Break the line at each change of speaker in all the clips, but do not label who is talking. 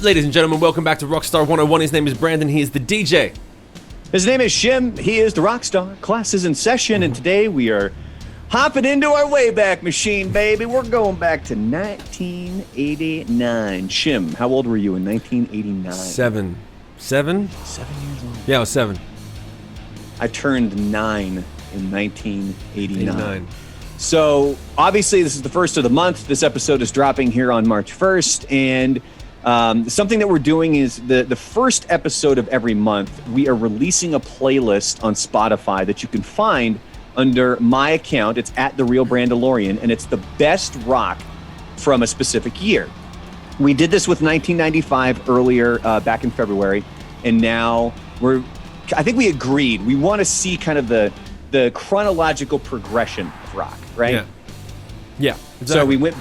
Ladies and gentlemen, welcome back to Rockstar 101. His name is Brandon. He is the DJ.
His name is Shim. He is the Rockstar. Class is in session, and today we are hopping into our Wayback Machine, baby. We're going back to 1989. Shim, how old were you in 1989?
Seven?
7 years old.
Yeah, I was 7.
I turned 9 in 1989.
89.
So, obviously, this is the first of the month. This episode is dropping here on March 1st, and something that we're doing is the first episode of every month, we are releasing a playlist on Spotify that you can find under my account. It's at The Real Brandalorian, and it's the best rock from a specific year. We did this with 1995 earlier, back in February, and now I think we agreed. We want to see kind of the chronological progression of rock, right?
Yeah, exactly.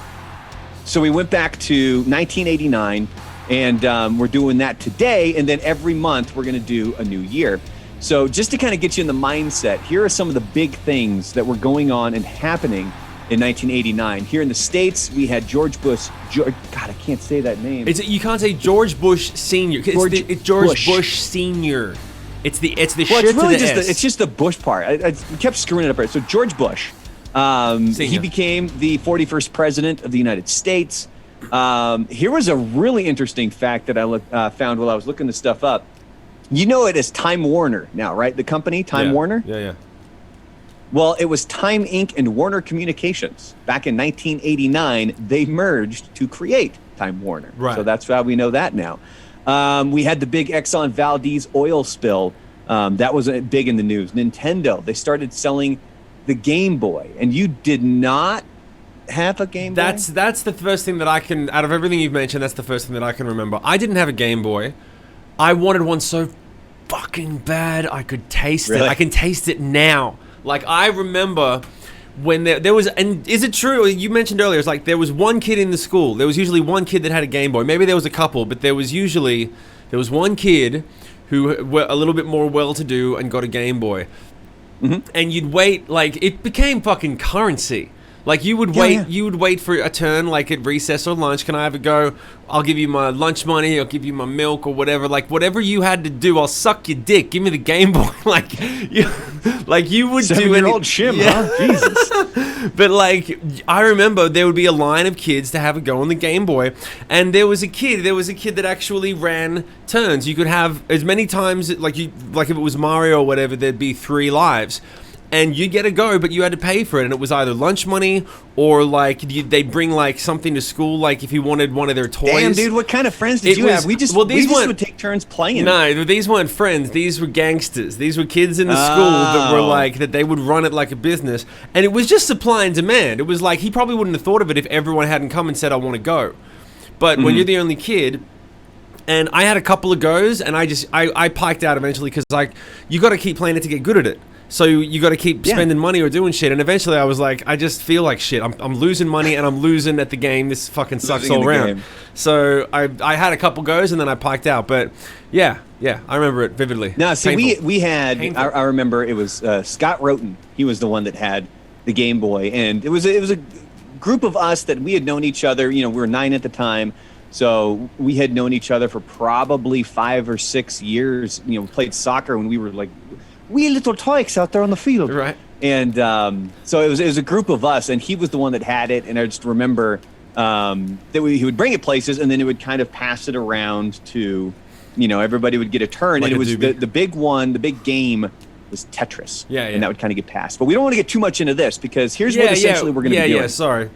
So we went back to 1989, and we're doing that today, and then every month we're going to do a new year. So just to kind of get you in the mindset, here are some of the big things that were going on and happening in 1989. Here in the States, we had George Bush. God, I can't say that name.
You can't say George Bush Sr. It's George Bush Sr. It's the
well,
shit
it's really
to the S.
It's just the Bush part. I kept screwing it up. So George Bush. He became the 41st president of the United States. Here was a really interesting fact that I found while I was looking this stuff up. You know it as Time Warner now, right? The company, Time Warner?
Yeah.
Well, it was Time Inc. and Warner Communications. Back in 1989, they merged to create Time Warner.
Right.
So that's how we know that now. We had the big Exxon Valdez oil spill. That was big in the news. Nintendo, they started selling the Game Boy, and you did not have a Game Boy?
That's the first thing that I can, out of everything you've mentioned, that's the first thing that I can remember. I didn't have a Game Boy. I wanted one so fucking bad I could taste it. I can taste it now. Like, I remember when there was, and is it true, you mentioned earlier, it's like there was one kid in the school, there was usually one kid that had a Game Boy. Maybe there was a couple, but there was one kid who were a little bit more well-to-do and got a Game Boy. Mm-hmm. And you'd wait, like, it became fucking currency. Like, you would wait for a turn, like at recess or lunch. Can I have a go? I'll give you my lunch money, I'll give you my milk or whatever. Like, whatever you had to do, I'll suck your dick. Give me the Game Boy. Like you would do.
7-year-old Shim, huh? Jesus.
But, like, I remember there would be a line of kids to have a go on the Game Boy. And there was a kid that actually ran turns. You could have as many times, like if it was Mario or whatever, there'd be 3 lives. And you get a go, but you had to pay for it, and it was either lunch money or like they'd bring like something to school, like if you wanted one of their toys.
Damn, dude, what kind of friends did you have? We just would take turns playing.
No, these weren't friends. These were gangsters. These were kids in the school that were like that. They would run it like a business, and it was just supply and demand. It was like he probably wouldn't have thought of it if everyone hadn't come and said, "I want to go." But when you're the only kid. And I had a couple of goes, and I piked out eventually because like you got to keep playing it to get good at it. So you got to keep spending money or doing shit. And eventually I was like, I just feel like shit. I'm losing money and I'm losing at the game. This fucking sucks all around. Game. So I had a couple goes and then I piked out. But yeah, I remember it vividly.
Now, see, we had, I remember it was Scott Roten. He was the one that had the Game Boy. And it was a group of us that we had known each other. You know, we were 9 at the time. So we had known each other for probably 5 or 6 years. You know, we played soccer when we were like wee little tykes out there on the field.
Right.
And so it was a group of us, and he was the one that had it. And I just remember that he would bring it places, and then it would kind of pass it around to, you know, everybody would get a turn. Like, and it was the big one, the big game was Tetris.
Yeah.
And that would kind of get passed. But we don't want to get too much into this because here's what essentially we're going to be doing.
Sorry.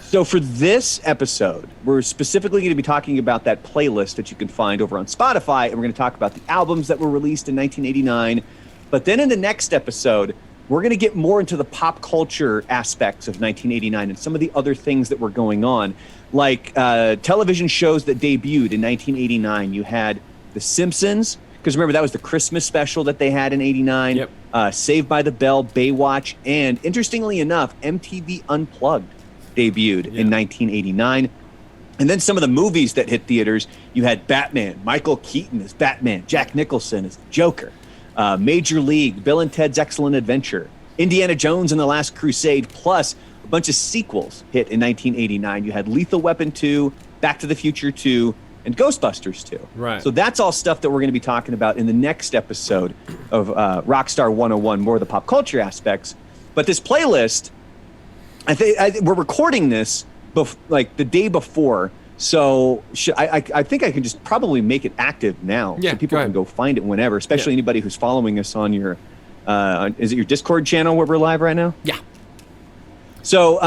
So for this episode, we're specifically going to be talking about that playlist that you can find over on Spotify, and we're going to talk about the albums that were released in 1989. But then in the next episode, we're going to get more into the pop culture aspects of 1989 and some of the other things that were going on, like television shows that debuted in 1989. You had The Simpsons, because remember, that was the Christmas special that they had in 89.
Yep.
Saved by the Bell, Baywatch, and interestingly enough, MTV Unplugged debuted in 1989. And then some of the movies that hit theaters, you had Batman, Michael Keaton as Batman, Jack Nicholson as Joker, Major League, Bill and Ted's Excellent Adventure, Indiana Jones and the Last Crusade, plus bunch of sequels hit in 1989. You had Lethal Weapon 2, Back to the Future 2, and Ghostbusters 2.
Right.
So that's all stuff that we're going to be talking about in the next episode of Rockstar 101, more of the pop culture aspects. But this playlist, we're recording this like the day before. So I think I can just probably make it active now, so people can go find it whenever, especially anybody who's following us on your, is it your Discord channel where we're live right now?
Yeah.
So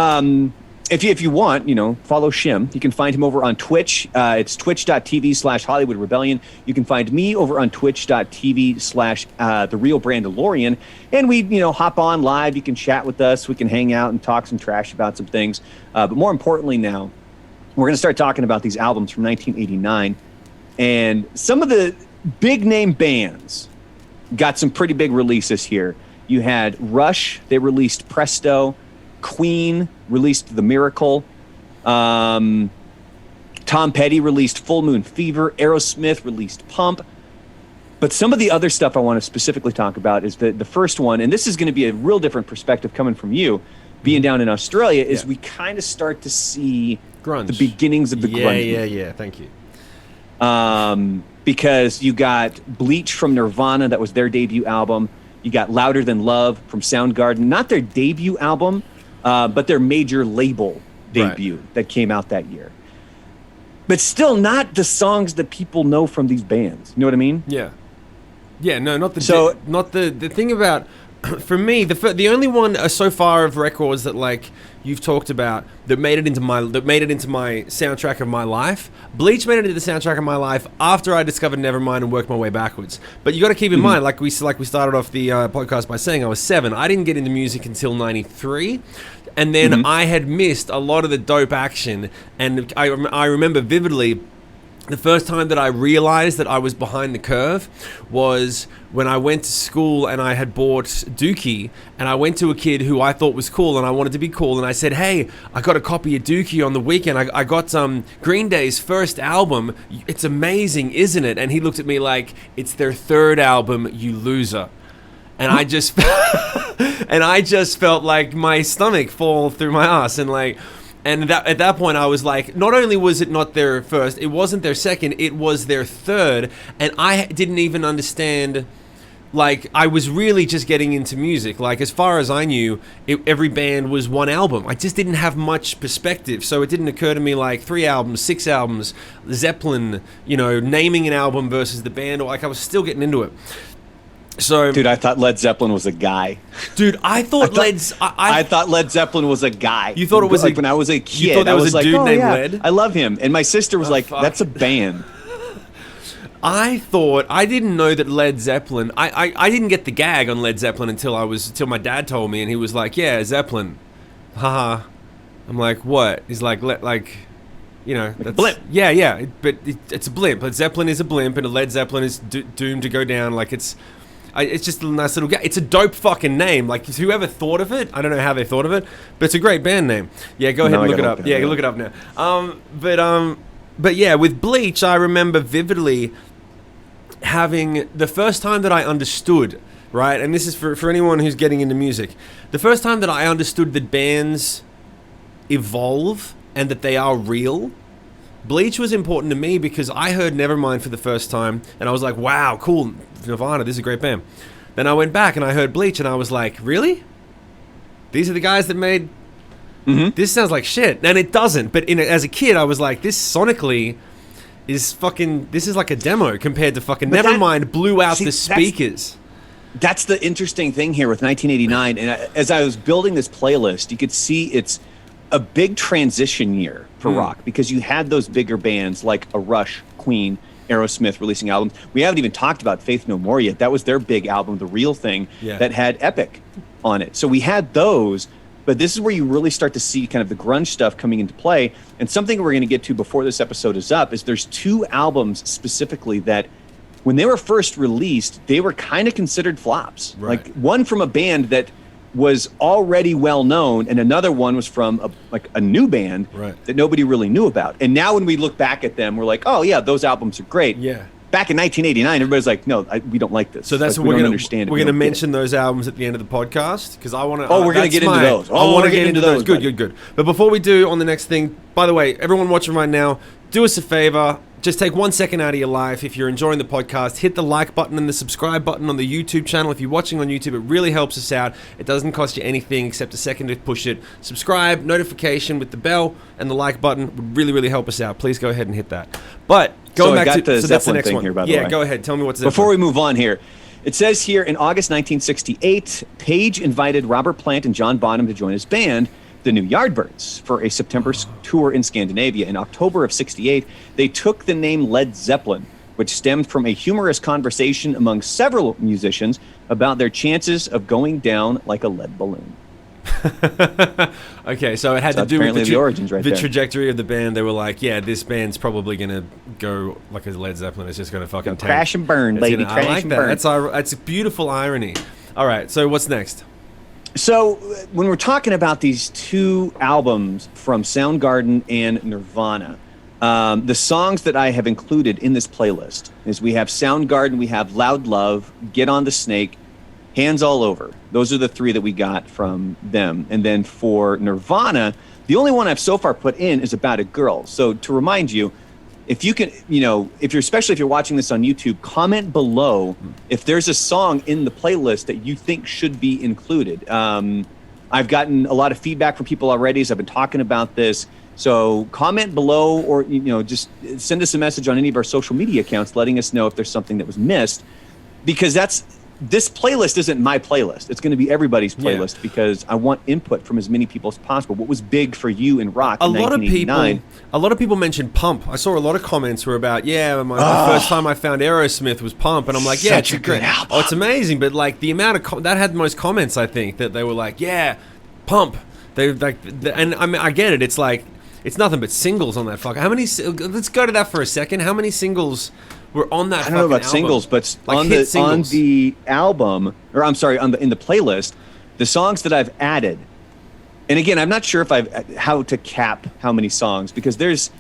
if you want, follow Shim. You can find him over on Twitch. It's twitch.tv/Hollywood Rebellion. You can find me over on twitch.tv/The Real Brandalorian. And we, hop on live. You can chat with us. We can hang out and talk some trash about some things. But more importantly now, we're going to start talking about these albums from 1989. And some of the big name bands got some pretty big releases here. You had Rush. They released Presto. Queen released The Miracle. Tom Petty released Full Moon Fever. Aerosmith released Pump. But some of the other stuff I want to specifically talk about is the first one, and this is going to be a real different perspective coming from you, being down in Australia, is we kind of start to see
grunge.
The beginnings of the grunge.
Yeah, thank you.
Because you got Bleach from Nirvana, that was their debut album. You got Louder Than Love from Soundgarden, not their debut album, but their major label debut that came out that year. But still not the songs that people know from these bands. You know what I mean?
Yeah. Yeah, no, not the thing about, for me, the only one so far of records that like you've talked about that made it into my soundtrack of my life. Bleach made it into the soundtrack of my life after I discovered Nevermind and worked my way backwards. But you got to keep in mind, like we started off the podcast by saying, I was 7. I didn't get into music until 93. And then I had missed a lot of the dope action. And I remember vividly the first time that I realized that I was behind the curve was when I went to school and I had bought Dookie, and I went to a kid who I thought was cool and I wanted to be cool, and I said, hey, I got a copy of Dookie on the weekend. I got Green Day's first album. It's amazing, isn't it? And he looked at me like, it's their third album, you loser. And I just felt like my stomach fall through my ass, and at that point, I was like, not only was it not their first, it wasn't their second, it was their third. And I didn't even understand, like, I was really just getting into music. Like, as far as I knew, every band was one album. I just didn't have much perspective. So it didn't occur to me, like, 3 albums, 6 albums, Zeppelin, naming an album versus the band. Or, like, I was still getting into it. So,
dude, I thought Led Zeppelin was a guy.
Dude, I thought Led
Zeppelin was a guy.
You thought it was
like when I was a kid.
You thought there was a dude named Led?
I love him. And my sister was like, that's a band.
I didn't know that Led Zeppelin. I didn't get the gag on Led Zeppelin until my dad told me, and he was like, yeah, Zeppelin. Haha. I'm like, what? He's like, that's
blimp.
Yeah, but it's a blimp. Led Zeppelin is a blimp, and a Led Zeppelin is doomed to go down. Like, it's just a nice little guy. It's a dope fucking name. Like, whoever thought of it, I don't know how they thought of it, but it's a great band name. Yeah, go ahead and look it up. Yeah, look it up now. But yeah, with Bleach, I remember vividly having the first time that I understood, right? And this is for anyone who's getting into music. The first time that I understood that bands evolve and that they are real. Bleach was important to me because I heard Nevermind for the first time and I was like, wow, cool, Nirvana, this is a great band. Then I went back and I heard Bleach and I was like, really? These are the guys that made... This sounds like shit. And it doesn't, but as a kid, I was like, this sonically is fucking... This is like a demo compared to fucking Nevermind blew out the speakers.
That's the interesting thing here with 1989. And as I was building this playlist, you could see it's a big transition year for rock because you had those bigger bands like a Rush, Queen, Aerosmith releasing albums. We haven't even talked about Faith No More yet. That was their big album, The Real Thing, that had Epic on it. So we had those, but this is where you really start to see kind of the grunge stuff coming into play. And something we're going to get to before this episode is up is there's 2 albums specifically that when they were first released, they were kind of considered flops.
Right.
Like one from a band that was already well known, and another one was from a new band that nobody really knew about. And now when we look back at them, we're like, oh yeah, those albums are great.
Yeah.
Back in 1989, everybody's like, no, we don't like this.
So that's
like,
what
we're
going to mention those albums at the end of the podcast because I want to.
Oh, we're going to get into those.
I want to get into those. Good. But before we do on the next thing, by the way, everyone watching right now, do us a favor. just take 1 second out of your life. If you're enjoying the podcast, hit the like button and the subscribe button on the YouTube channel. If you're watching on YouTube, it really helps us out. It doesn't cost you anything except a second to push it. Subscribe, notification with the bell, and the like button would really, really help us out. Please go ahead and hit that. But going back to
so
that's the
Zeppelin
next
thing
one.
here, by the way.
Yeah, go ahead. Tell me what's Zeppelin.
Before we move on here, it says here in August 1968, Page invited Robert Plant and John Bonham to join his band, the New Yardbirds, for a September tour in Scandinavia. In October of 68, they took the name Led Zeppelin, which stemmed from a humorous conversation among several musicians about their chances of going down like a lead balloon.
Okay, so it had to do with
the origins right
the
there.
trajectory of the band. They were like, yeah, this band's probably going to go like a Led Zeppelin. It's just going to fucking
crash and burn, baby.
I
Crash
like
and
that.
burn.
That's a beautiful irony. All right, so what's next?
So when we're talking about these two albums from Soundgarden and Nirvana, the songs that I have included in this playlist is we have Soundgarden, we have Loud Love, Get on the Snake, Hands All Over. Those are the three that we got from them. And then for Nirvana, the only one I've so far put in is About a Girl. So to remind you, if you can, especially if you're watching this on YouTube, comment below if there's a song in the playlist that you think should be included. I've gotten a lot of feedback from people already as I've been talking about this. So comment below, or just send us a message on any of our social media accounts letting us know if there's something that was missed, because this playlist isn't my playlist. It's going to be everybody's playlist because I want input from as many people as possible. What was big for you in rock in 1989?
A lot of people mentioned Pump. I saw a lot of comments were about, the first time I found Aerosmith was Pump, and I'm like, yeah, it's a
good album.
Oh, it's amazing, but like the amount of that had the most comments, I think, that they were like, yeah, Pump. They like, and I mean, I get it. It's like it's nothing but singles on that fuck. How many? Let's go to that for a second. How many singles were on that?
I don't know about singles, but like on the album, or I'm sorry, in the playlist, the songs that I've added, and again, I'm not sure if how to cap how many songs, because there's,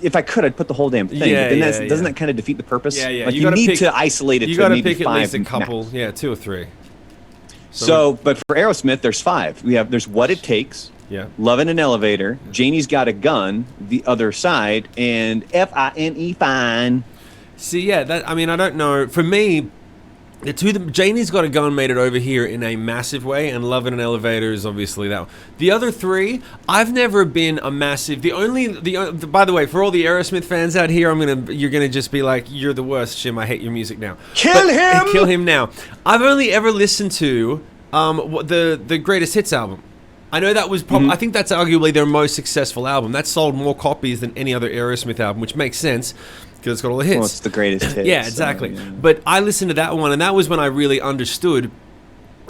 if I could, I'd put the whole damn thing.
Yeah,
but then doesn't that kind of defeat the purpose?
Yeah, yeah.
Like you need to isolate it.
You
got to
pick at least a
max.
couple, 2 or 3.
So, but for Aerosmith, there's 5. There's What It Takes.
Yeah.
Love in an Elevator, Janie's Got a Gun, The Other Side, and Fine, Fine.
See, I don't know. For me, the two, Janie's Got a Gun made it over here in a massive way, and Love in an Elevator is obviously that one. The other 3, I've never been a massive. By the way, for all the Aerosmith fans out here, you're gonna just be like, you're the worst, Shim. I hate your music now.
Kill him
now. I've only ever listened to the Greatest Hits album. I know that was I think that's arguably their most successful album. That sold more copies than any other Aerosmith album, which makes sense because it's got all the hits.
Well, it's the greatest hits.
Yeah, exactly. But I listened to that one, and that was when I really understood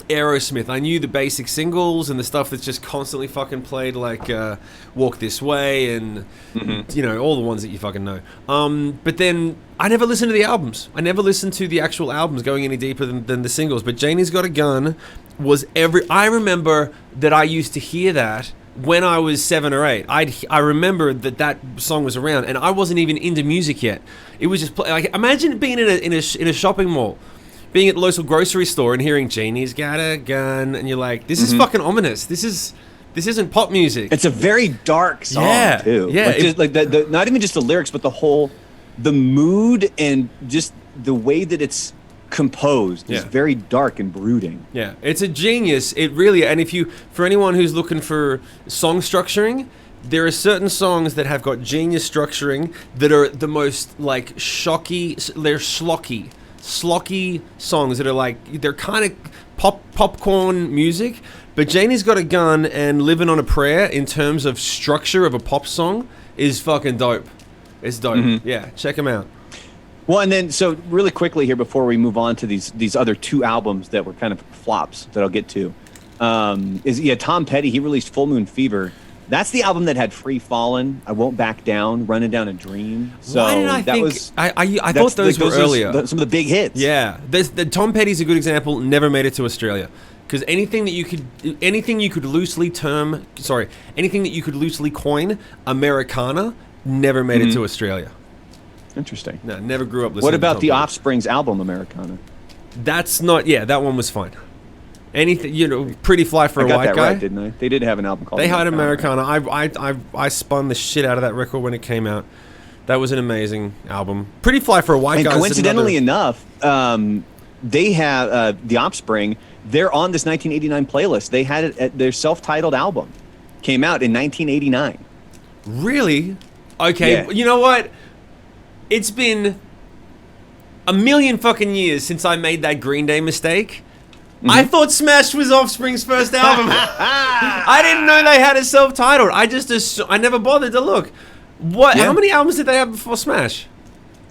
Aerosmith. I knew the basic singles and the stuff that's just constantly fucking played, like Walk This Way and all the ones that you fucking know. But then I never listened to the albums. I never listened to the actual albums going any deeper than the singles. But Janie's Got a Gun was I remember that I used to hear that when I was 7 or 8. I remember that song was around, and I wasn't even into music yet. It was just like, imagine being in a shopping mall, being at the local grocery store and hearing Janie's Got a Gun, and you're like, this is fucking ominous. This isn't pop music.
It's a very dark song too.
Yeah,
the not even just the lyrics, but the mood and just the way that it's composed is very dark and brooding.
Yeah, it's a genius. It really, and for anyone who's looking for song structuring, there are certain songs that have got genius structuring that are the most like shocky. They're slocky songs that are like, they're kind of popcorn music. But Janie's Got a Gun and Living on a Prayer, in terms of structure of a pop song, is fucking dope. It's dope. Yeah, check them out.
Well, and then, so really quickly here before we move on to these other 2 albums that were kind of flops that I'll get to, Tom Petty, he released Full Moon Fever. That's the album that had Free Fallin', I Won't Back Down, Running Down a Dream. So
why did I think? I thought those were earlier.
Some of the big hits.
Yeah, Tom Petty's a good example. Never made it to Australia. Because anything that you could loosely coin Americana never made it to Australia.
Interesting.
No, never grew up listening.
What about
to
the
Tom
Offspring's album Americana?
That's not. Yeah, that one was fine. Anything, Pretty Fly for a White Guy.
Right, didn't I? They did have an album called.
They had Americana. I spun the shit out of that record when it came out. That was an amazing album. Pretty fly for a white guy.
And coincidentally enough, they have the Offspring. They're on this 1989 playlist. They had it at their self-titled album. Came out in 1989.
Really? Okay.
Yeah.
You know what? It's been a million fucking years since I made that Green Day mistake. I thought Smash was Offspring's first album. I didn't know they had a self-titled. I never bothered to look. What?
Yeah.
How many albums did they have before Smash?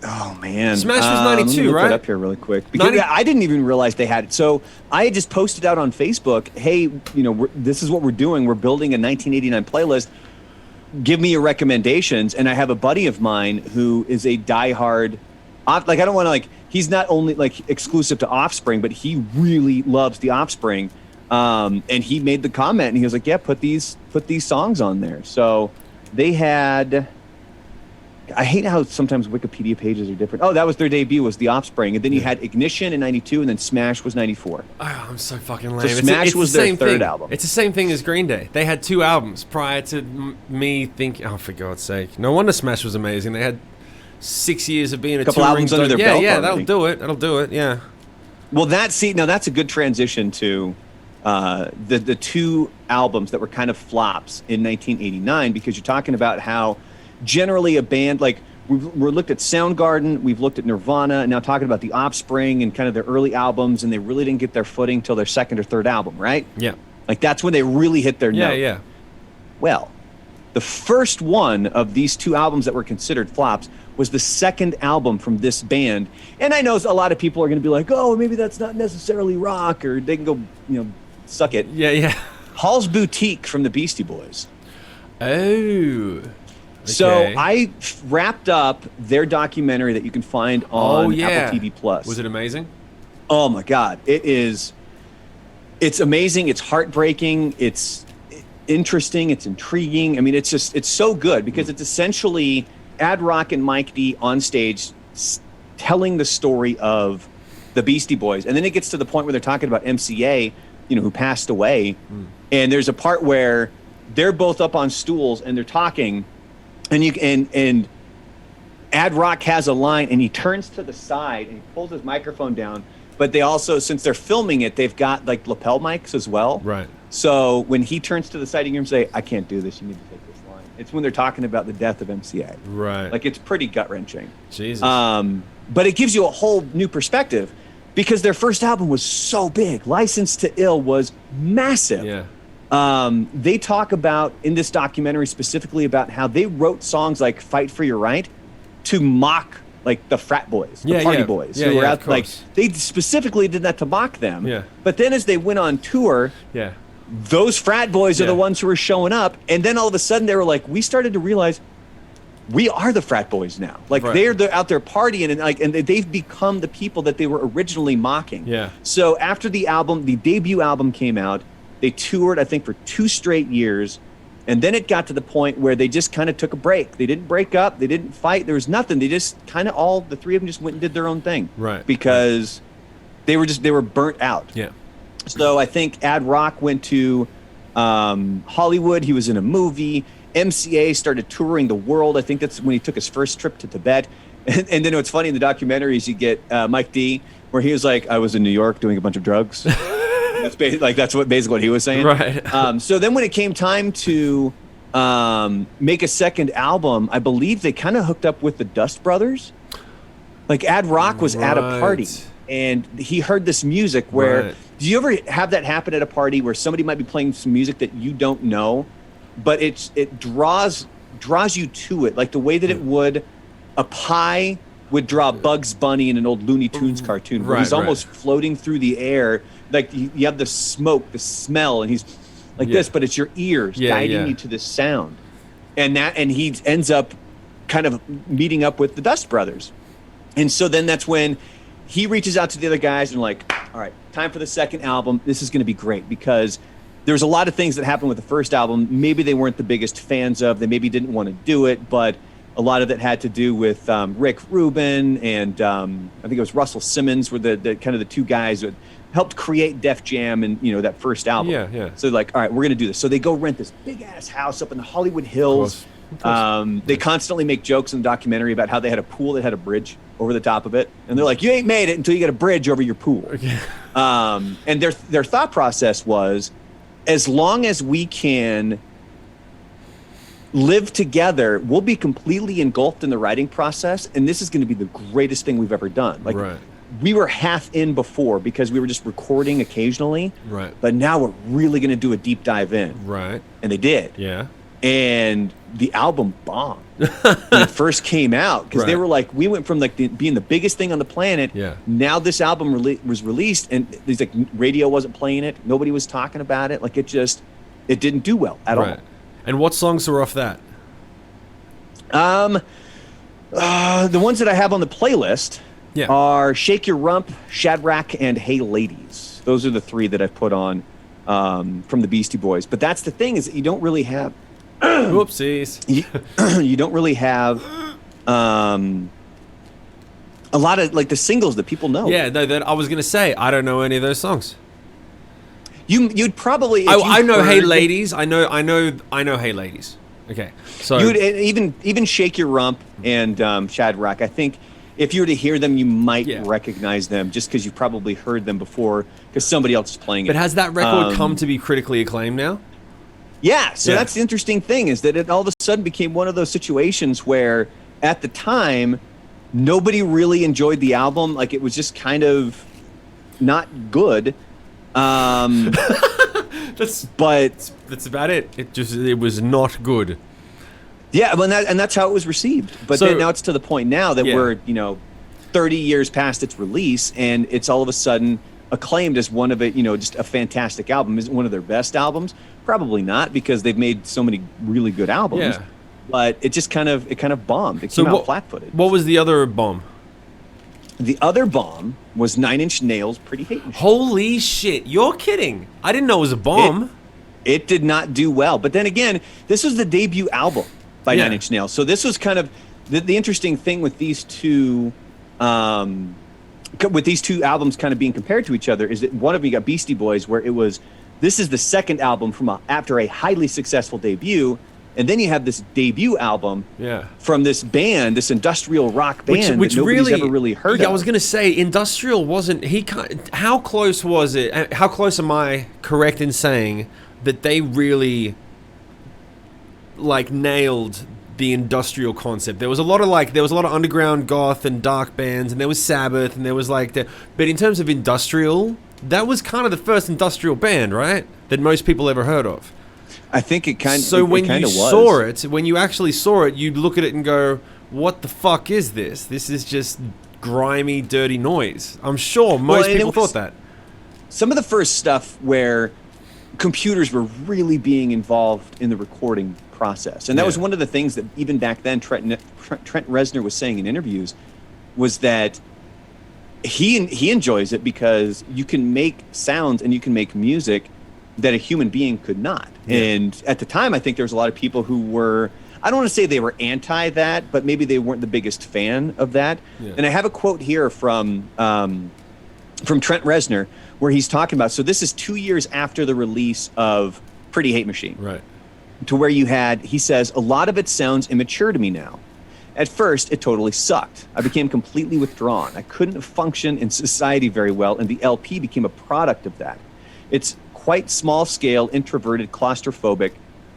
Oh man,
Smash was 92,
let me look
right?
that up here really quick because I didn't even realize they had it. So I had just posted out on Facebook, "Hey, this is what we're doing. We're building a 1989 playlist. Give me your recommendations." And I have a buddy of mine who is a diehard, I don't want to he's not only exclusive to Offspring, but he really loves the Offspring. And he made the comment, and he was like, "Yeah, put these songs on there." So they had. I hate how sometimes Wikipedia pages are different. Oh, that was their debut, was The Offspring. And then you had Ignition in 92, and then Smash was 94.
Oh, I'm so fucking lame.
So Smash was their third album.
It's the same thing as Green Day. They had 2 albums prior to me thinking, oh, for God's sake. No wonder Smash was amazing. They had 6 years of being a
couple
touring
albums under their belt
Yeah,
already.
that'll do it, yeah.
Well, that's a good transition to the 2 albums that were kind of flops in 1989, because you're talking about how generally a band we're looked at Soundgarden, we've looked at Nirvana, and now talking about the Offspring and kind of their early albums, and they really didn't get their footing till their second or third album, right?
Yeah.
That's when they really hit their note.
Yeah.
Well, the first one of these 2 albums that were considered flops was the second album from this band. And I know a lot of people are going to be like, "Oh, maybe that's not necessarily rock," or they can go, suck it.
Yeah.
Hall's Boutique from the Beastie Boys.
Oh.
So
Okay.
I wrapped up their documentary that you can find on Apple TV Plus.
Was it amazing?
Oh my God. It's amazing. It's heartbreaking. It's interesting. It's intriguing. I mean, it's so good because it's essentially Ad Rock and Mike D on stage telling the story of the Beastie Boys. And then it gets to the point where they're talking about MCA, who passed away. And there's a part where they're both up on stools and they're talking. And Ad Rock has a line, and he turns to the side and he pulls his microphone down. But they also, since they're filming it, they've got lapel mics as well.
Right.
So when he turns to the side, you hear him say, "I can't do this. You need to take this line." It's when they're talking about the death of MCA.
Right.
It's pretty gut wrenching.
Jesus.
But it gives you a whole new perspective because their first album was so big. License to Ill was massive.
Yeah.
They talk about in this documentary specifically about how they wrote songs like "Fight for Your Right" to mock the frat boys, the party boys who were out. They specifically did that to mock them.
Yeah.
But then as they went on tour, those frat boys are the ones who were showing up, and then all of a sudden they were like, we started to realize we are the frat boys now. They're out there partying and they've become the people that they were originally mocking.
Yeah.
So after the debut album came out, they toured, I think, for 2 straight years. And then it got to the point where they just kind of took a break. They didn't break up. They didn't fight. There was nothing. They just kind of the 3 of them just went and did their own thing.
Right.
Because they were burnt out.
Yeah.
So I think Ad Rock went to Hollywood. He was in a movie. MCA started touring the world. I think that's when he took his first trip to Tibet. And then what's funny in the documentaries, you get Mike D, where he was like, "I was in New York doing a bunch of drugs." That's basically what he was saying.
Right.
So then when it came time to make a second album, I believe they kind of hooked up with the Dust Brothers. Ad Rock was at a party and he heard this music where, do you ever have that happen at a party where somebody might be playing some music that you don't know, but it draws you to it, like the way that it would a pie would draw Bugs Bunny in an old Looney Tunes cartoon where he's almost floating through the air. You have the smoke, the smell, and he's this, but it's your ears guiding you to this sound. And he ends up kind of meeting up with the Dust Brothers. And so then that's when he reaches out to the other guys and all right, time for the second album. This is going to be great because there's a lot of things that happened with the first album. Maybe they weren't the biggest fans of. They maybe didn't want to do it, but a lot of it had to do with Rick Rubin and I think it was Russell Simmons were the kind of the 2 guys that helped create Def Jam and that first album.
Yeah.
So all right, we're gonna do this. So they go rent this big ass house up in the Hollywood Hills. They constantly make jokes in the documentary about how they had a pool that had a bridge over the top of it, and they're like, "You ain't made it until you get a bridge over your pool." Okay. And their thought process was, as long as we can live together, we'll be completely engulfed in the writing process, and this is going to be the greatest thing we've ever done. Like, we were half in before because we were just recording occasionally, but now we're really going to do a deep dive in. And they did.
Yeah.
And the album bombed when it first came out, because they were like, we went from like being the biggest thing on the planet. Now this album was released, and there's like radio wasn't playing it, nobody was talking about it. Like, it didn't do well at all.
And what songs are off that?
The ones that I have on the playlist are "Shake Your Rump," "Shadrach," and "Hey Ladies." Those are the three that I've put on from the Beastie Boys. But that's the thing, is that you don't really have
whoopsies.
You don't really have a lot of like the singles that people know.
Yeah, no, I was gonna say I don't know any of those songs.
You'd probably.
I know "Hey Ladies." I know "Hey Ladies." Okay, so
you'd even "Shake Your Rump" and "Shadrach." I think if you were to hear them, you might recognize them just because you've probably heard them before because somebody else is playing it.
But has that record come to be critically acclaimed now?
Yeah, so that's the interesting thing, is that it all of a sudden became one of those situations where at the time nobody really enjoyed the album. Like, it was just kind of not good.
That's about it. It was not good.
Yeah, and that's how it was received. But then now it's to the point now that we're 30 years past its release, and it's all of a sudden acclaimed as one of it, just a fantastic album. Is it one of their best albums? Probably not, because they've made so many really good albums. Yeah. But it just kind of bombed. It came out flat-footed.
What was the other bomb?
The other bomb was Nine Inch Nails' "Pretty Hate Machine."
Holy shit, you're kidding. I didn't know it was a bomb.
It did not do well. But then again, this was the debut album by Nine Inch Nails. So this was kind of the interesting thing with these two albums kind of being compared to each other, is that one of them, you got Beastie Boys, where this is the second album after a highly successful debut. And then you have this debut album from this band, this industrial rock band which that nobody's ever really heard of.
I was going to say, industrial wasn't... How close was it? How close am I correct in saying that they really nailed the industrial concept? There was a lot of underground goth and dark bands, and there was Sabbath, and there was but in terms of industrial, that was kind of the first industrial band, right? That most people ever heard of.
I think it kind of
was. So when you actually saw it, you'd look at it and go, what the fuck is this? This is just grimy, dirty noise. I'm sure most people thought that.
Some of the first stuff where computers were really being involved in the recording process. And that was one of the things that even back then Trent Reznor was saying in interviews, was that he enjoys it because you can make sounds and you can make music that a human being could not. And at the time, I think there was a lot of people who were, I don't want to say they were anti that, but maybe they weren't the biggest fan of that. And I have a quote here from Trent Reznor, where he's talking about, so this is 2 years after the release of Pretty Hate Machine.
Right.
To where he says, "A lot of it sounds immature to me now. At first, it totally sucked. I became completely withdrawn. I couldn't function in society very well, and the LP became a product of that. It's quite small scale, introverted, claustrophobic,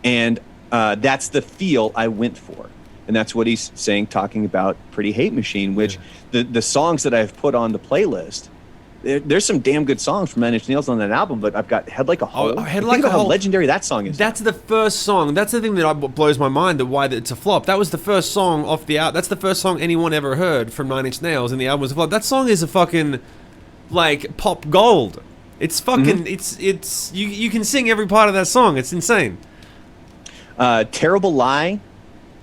and that's the feel I went for." And that's what he's saying, talking about Pretty Hate Machine, which the songs that I've put on the playlist, there's some damn good songs from Nine Inch Nails on that album, but I've got Head Like a Hole. Think about how legendary that song is.
That's the first song. That's the thing that blows my mind, why it's a flop. That was the first song off the album. That's the first song anyone ever heard from Nine Inch Nails, and the album was a flop. That song is a fucking, pop gold. It's fucking, it's you can sing every part of that song. It's insane.
Terrible Lie.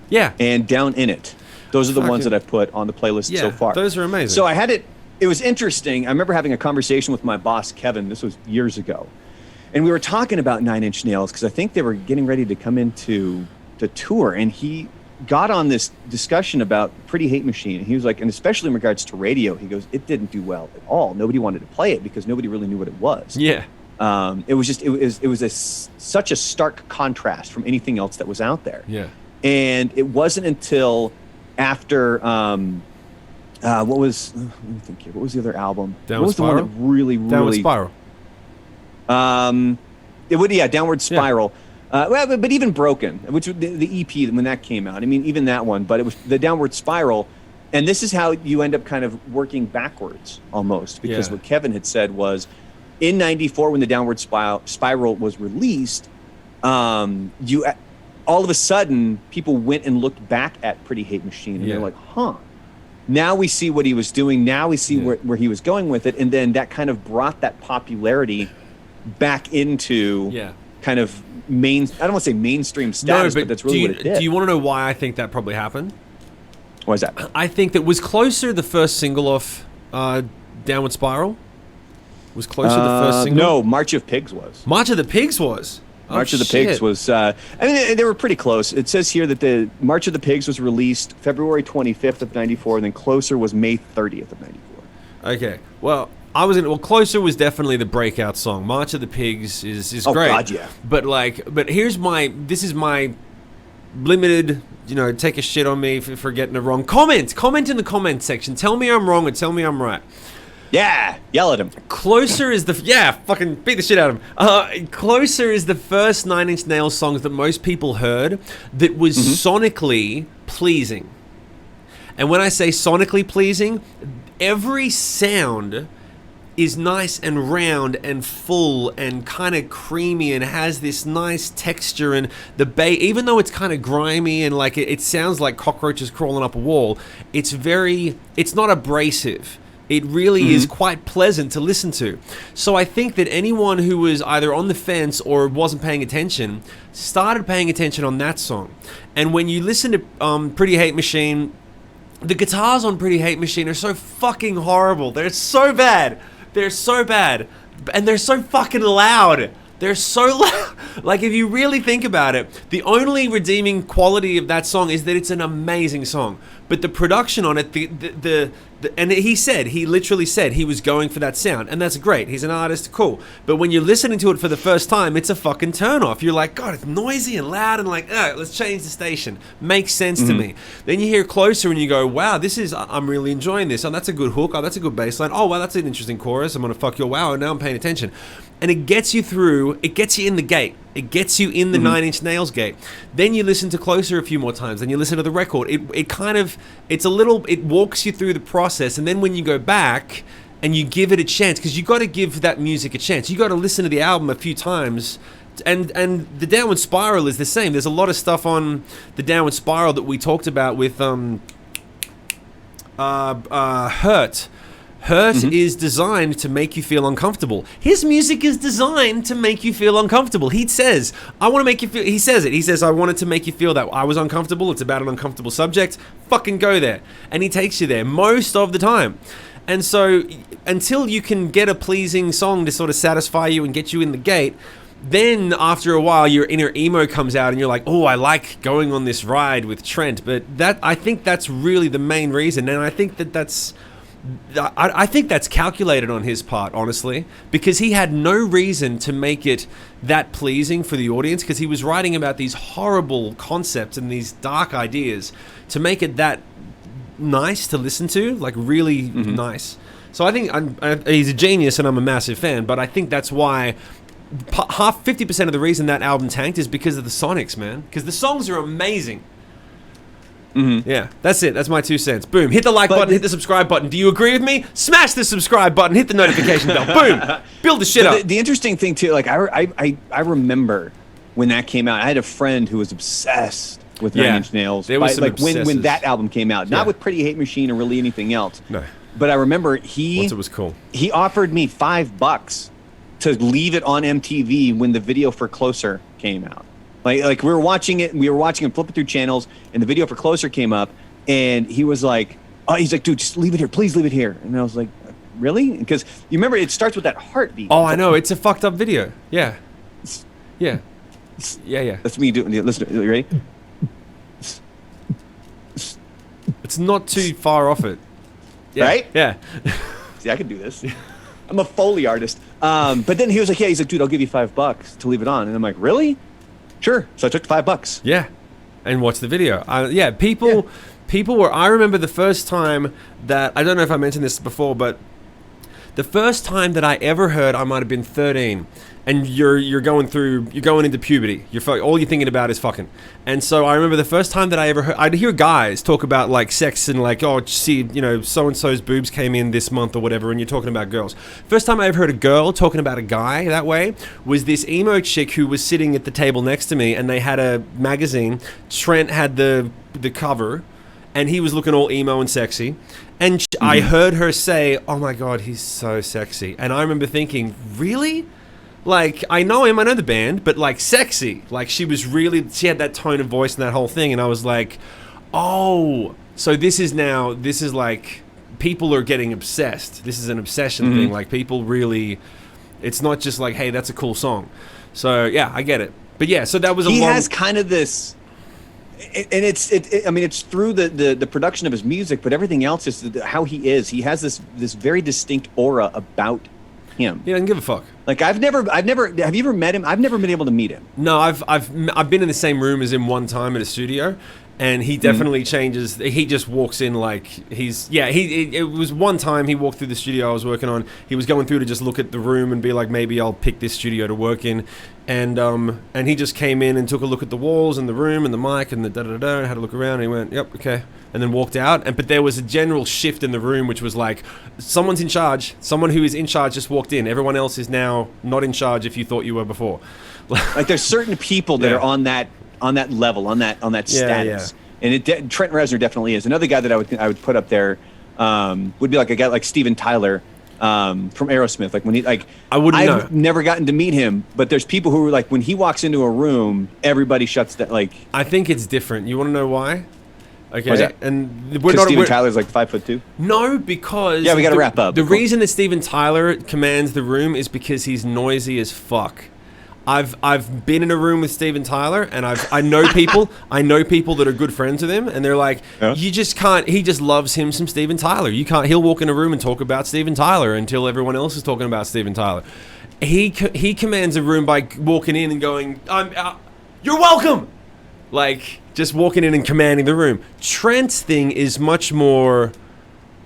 Yeah.
And Down in It. Those are the ones that I've put on the playlist so far.
Those are amazing.
So I had it was interesting. I remember having a conversation with my boss, Kevin. This was years ago. And we were talking about Nine Inch Nails because I think they were getting ready to come into the tour. And he got on this discussion about Pretty Hate Machine. And he was like, and especially in regards to radio, he goes, it didn't do well at all. Nobody wanted to play it because nobody really knew what it was.
Yeah.
It was such a stark contrast from anything else that was out there.
Yeah.
And it wasn't until after let me think here. What was the other album?
Downward
what was
Spiral?
the one that really
Downward Spiral.
Downward Spiral. But even Broken, which the EP when that came out. I mean, even that one. But it was the Downward Spiral, and this is how you end up kind of working backwards almost, because what Kevin had said was, in '94 when the Downward Spiral was released, you all of a sudden people went and looked back at Pretty Hate Machine, and they're like, huh. Now we see what he was doing. Now we see where he was going with it, and then that kind of brought that popularity back into kind of I don't want to say mainstream status, but that's really what it did.
Do you want to know why I think that probably happened?
Why is that?
I think that was Closer the first single off Downward Spiral. Was Closer the first single?
No, March of Pigs was.
March of the Pigs was.
March of the Pigs was, I mean, they were pretty close. It says here that the March of the Pigs was released February 25th of 94, and then Closer was May 30th of 94.
Okay, well, Closer was definitely the breakout song. March of the Pigs is great.
Oh, God, yeah.
But here's this is my limited, take a shit on me for getting it wrong. Comment in the comment section. Tell me I'm wrong or tell me I'm right.
Yeah, yell at him.
Closer is fucking beat the shit out of him. Closer is the first Nine Inch Nails songs that most people heard that was sonically pleasing. And when I say sonically pleasing, every sound is nice and round and full and kind of creamy and has this nice texture, and the bass, even though it's kind of grimy and like it sounds like cockroaches crawling up a wall, it's not abrasive. It really is quite pleasant to listen to. So I think that anyone who was either on the fence or wasn't paying attention started paying attention on that song. And when you listen to Pretty Hate Machine, the guitars on Pretty Hate Machine are so fucking horrible. They're so bad. They're so bad. And they're so fucking loud. They're so loud. Like, if you really think about it, the only redeeming quality of that song is that it's an amazing song. But the production on it, and he literally said he was going for that sound, and that's great. He's an artist, cool. But when you're listening to it for the first time, it's a fucking turn-off. You're like, God, it's noisy and loud, and like, let's change the station. Makes sense to me. Then you hear Closer, and you go, wow, I'm really enjoying this. Oh, that's a good hook. Oh, that's a good bass line. Oh, wow, that's an interesting chorus. I'm gonna fuck your wow, and now I'm paying attention. And it gets you through, it gets you in the gate. It gets you in the Nine Inch Nails gate. Then you listen to Closer a few more times, then you listen to the record. It walks you through the process, and then when you go back and you give it a chance, because you got to give that music a chance. You got to listen to the album a few times, and the Downward Spiral is the same. There's a lot of stuff on the Downward Spiral that we talked about with Hurt. Hurt is designed to make you feel uncomfortable. His music is designed to make you feel uncomfortable. He says, I want to make you feel... He says it. He says, I wanted to make you feel that I was uncomfortable. It's about an uncomfortable subject. Fucking go there. And he takes you there most of the time. And so, until you can get a pleasing song to sort of satisfy you and get you in the gate, then after a while, your inner emo comes out and you're like, oh, I like going on this ride with Trent. But I think that's really the main reason. And I think that's calculated on his part, honestly, because he had no reason to make it that pleasing for the audience, because he was writing about these horrible concepts and these dark ideas to make it that nice to listen to, like really nice. So I think he's a genius and I'm a massive fan, but I think that's why 50% of the reason that album tanked is because of the sonics, man, because the songs are amazing. Yeah, that's it. That's my 2 cents. Boom. Hit the like button, hit the subscribe button. Do you agree with me? Smash the subscribe button, hit the notification bell. Boom. Build the shit up.
The interesting thing, too, like I remember when that came out, I had a friend who was obsessed with Nine Inch Nails.
There was some
when that album came out. Not with Pretty Hate Machine or really anything else.
No.
But I remember
Once it was cool.
He offered me $5 to leave it on MTV when the video for Closer came out. Like we were watching it flipping through channels, and the video for Closer came up, and he's like, dude, just leave it here, please leave it here. And I was like, really? Because you remember it starts with that heartbeat.
Oh, I know, it's a fucked up video. Yeah.
That's me doing it. Listen, you ready?
It's not too far off it. Yeah.
Right?
Yeah.
See, I can do this. I'm a Foley artist. But then he was like, dude, I'll give you $5 to leave it on. And I'm like, really? Sure. So I took $5.
Yeah. and watch the video. People were. I remember the first time that, I don't know if I mentioned this before, but the first time that I ever heard, I might have been 13, and you're going into puberty. All you're thinking about is fucking. And so I remember the first time that I ever heard, I'd hear guys talk about like sex and like, oh, see, so and so's boobs came in this month or whatever, and you're talking about girls. First time I ever heard a girl talking about a guy that way was this emo chick who was sitting at the table next to me, and they had a magazine. Trent had the cover, and he was looking all emo and sexy. And I heard her say, "Oh my God, he's so sexy." And I remember thinking, really? Like, I know him, I know the band, but like sexy. Like she had that tone of voice and that whole thing. And I was like, oh, so this is like, people are getting obsessed. This is an obsession thing. Like people really, it's not just like, hey, that's a cool song. So yeah, I get it. But yeah, so that was
he has kind of this, and it's through the production of his music, but everything else is how he is. He has this very distinct aura about him.
He doesn't give a fuck.
Like have you ever met him? I've never been able to meet him.
No, I've been in the same room as him one time at a studio, and he definitely changes. He just walks in like it was one time he walked through the studio I was working on. He was going through to just look at the room and be like, maybe I'll pick this studio to work in. And he just came in and took a look at the walls and the room and the mic and the da-da-da-da, and had a look around, and he went, yep, okay, and then walked out. But there was a general shift in the room, which was like, someone's in charge. Someone who is in charge just walked in. Everyone else is now not in charge if you thought you were before.
Like there's certain people that are on that level, on that status. Yeah. And Trent Reznor definitely is. Another guy that I would put up there would be like a guy like Steven Tyler. From Aerosmith, like when I've never gotten to meet him, but there's people who are like, when he walks into a room, everybody shuts that. Like,
I think it's different. You want to know why?
Okay,
and
Steven Tyler's like 5'2".
No, because
we got to wrap up.
The reason that Steven Tyler commands the room is because he's noisy as fuck. I've been in a room with Steven Tyler, and I know people that are good friends with him, and they're like, you just can't. He just loves him some Steven Tyler. You can't. He'll walk in a room and talk about Steven Tyler until everyone else is talking about Steven Tyler. He commands a room by walking in and going, "You're welcome," like just walking in and commanding the room. Trent's thing is much more.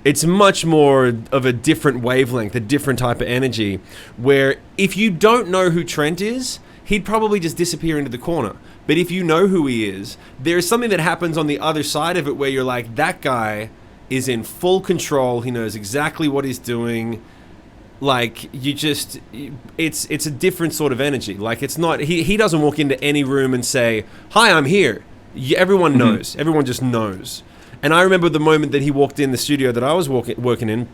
It's much more of a different wavelength, a different type of energy, where if you don't know who Trent is, he'd probably just disappear into the corner. But if you know who he is, there's something that happens on the other side of it where you're like, that guy is in full control. He knows exactly what he's doing. Like, it's a different sort of energy. Like, it's not, he doesn't walk into any room and say, "Hi, I'm here." Everyone knows. Everyone just knows. And I remember the moment that he walked in the studio that I was working in.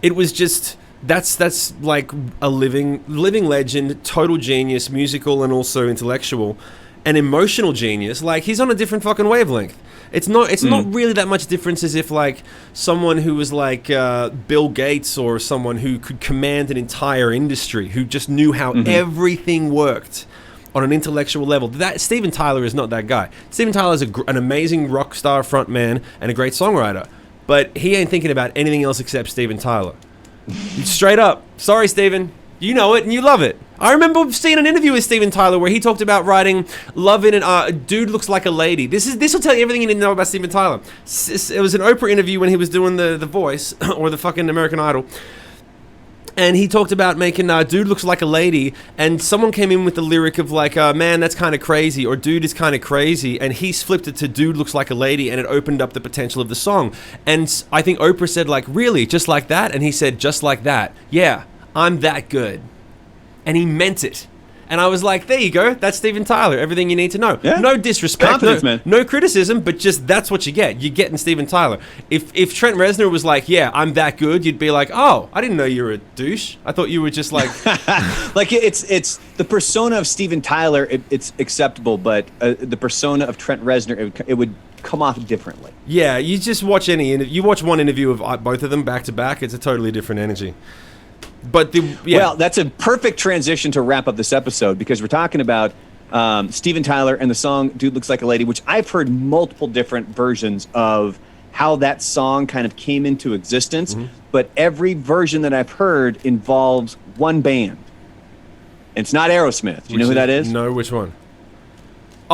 It was just, that's like a living legend, total genius, musical and also intellectual, an emotional genius. Like, he's on a different fucking wavelength. It's not really that much difference as if like someone who was like Bill Gates or someone who could command an entire industry, who just knew how everything worked on an intellectual level. That Steven Tyler is not that guy. Steven Tyler is an amazing rock star frontman and a great songwriter, but he ain't thinking about anything else except Steven Tyler. Straight up. Sorry, Steven. You know it and you love it. I remember seeing an interview with Steven Tyler where he talked about writing "Love in an Dude Looks Like a Lady." This will tell you everything you need to know about Steven Tyler. It was an Oprah interview when he was doing the Voice or the fucking American Idol. And he talked about making "Dude Looks Like a Lady," and someone came in with the lyric of like, "Man, that's kind of crazy," or "Dude is kind of crazy," and he flipped it to "Dude Looks Like a Lady," and it opened up the potential of the song. And I think Oprah said like, "Really, just like that?" And he said, "Just like that. Yeah, I'm that good." And he meant it. And I was like, there you go. That's Steven Tyler. Everything you need to know. Yeah. No disrespect. No criticism, but just that's what you get. You're getting Steven Tyler. If Trent Reznor was like, yeah, I'm that good, you'd be like, oh, I didn't know you were a douche. I thought you were just like...
like, it's the persona of Steven Tyler, it's acceptable, but the persona of Trent Reznor, it would come off differently.
Yeah, you just watch you watch one interview of both of them back to back, it's a totally different energy. But
well, that's a perfect transition to wrap up this episode, because we're talking about Steven Tyler and the song "Dude Looks Like a Lady," which I've heard multiple different versions of how that song kind of came into existence. But every version that I've heard involves one band. And it's not Aerosmith. Do you know who that is?
No, which one?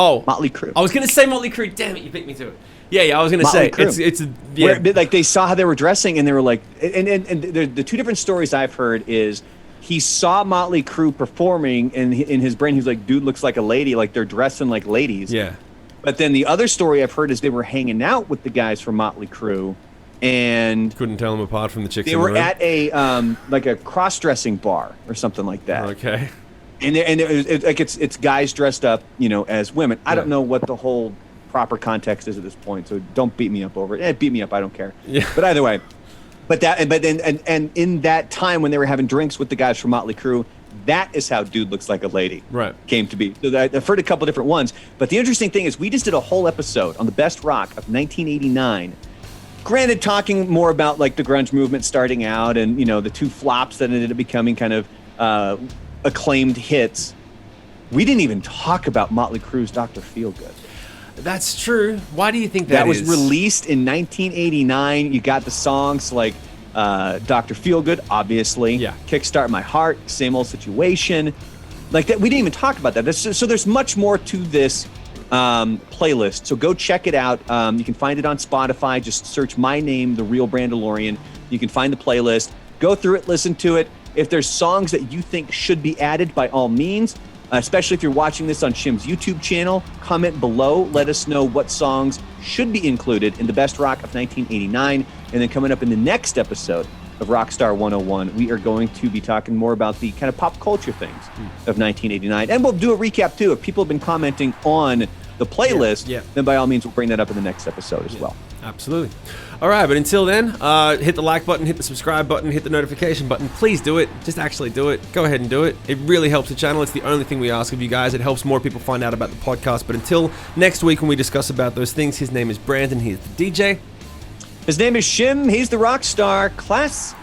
Oh,
Motley Crue.
I was gonna say Motley Crue. Damn it, you beat me to it. Yeah. I was gonna
Motley
say
Crue.
it's
Where, like they saw how they were dressing, and they were like, and the two different stories I've heard is he saw Motley Crue performing, and in his brain he was like, dude looks like a lady, like they're dressing like ladies.
Yeah.
But then the other story I've heard is they were hanging out with the guys from Motley Crue, and
couldn't tell them apart from the chicks.
they
in the
were
room.
at a like a cross-dressing bar or something like that.
Okay.
And it's guys dressed up, as women. I don't know what the whole proper context is at this point, so don't beat me up over it. Beat me up, I don't care.
Yeah.
But either way, but in that time when they were having drinks with the guys from Motley Crue, that is how Dude Looks Like a Lady came to be. So I've heard a couple different ones, but the interesting thing is we just did a whole episode on the best rock of 1989. Granted, talking more about like the grunge movement starting out and the two flops that ended up becoming kind of acclaimed hits. We didn't even talk about Motley Crue's Dr. Feelgood.
That's true. Why do you think that
was
is?
released in 1989. You got the songs like Dr. Feelgood, obviously.
Yeah.
Kickstart My Heart, Same Old Situation. Like that, we didn't even talk about that. So there's much more to this playlist. So go check it out. You can find it on Spotify. Just search my name, The Real Brandalorian. You can find the playlist. Go through it, listen to it. If there's songs that you think should be added, by all means, especially if you're watching this on Shim's YouTube channel, comment below. Let us know what songs should be included in the best rock of 1989. And then coming up in the next episode of Rockstar 101, we are going to be talking more about the kind of pop culture things of 1989. And we'll do a recap, too. If people have been commenting on the playlist, then by all means, we'll bring that up in the next episode as well.
Absolutely. All right, but until then, hit the like button, hit the subscribe button, hit the notification button. Please do it. Just actually do it. Go ahead and do it. It really helps the channel. It's the only thing we ask of you guys. It helps more people find out about the podcast. But until next week when we discuss about those things, his name is Brandon. He's the DJ.
His name is Shim. He's the rock star. Class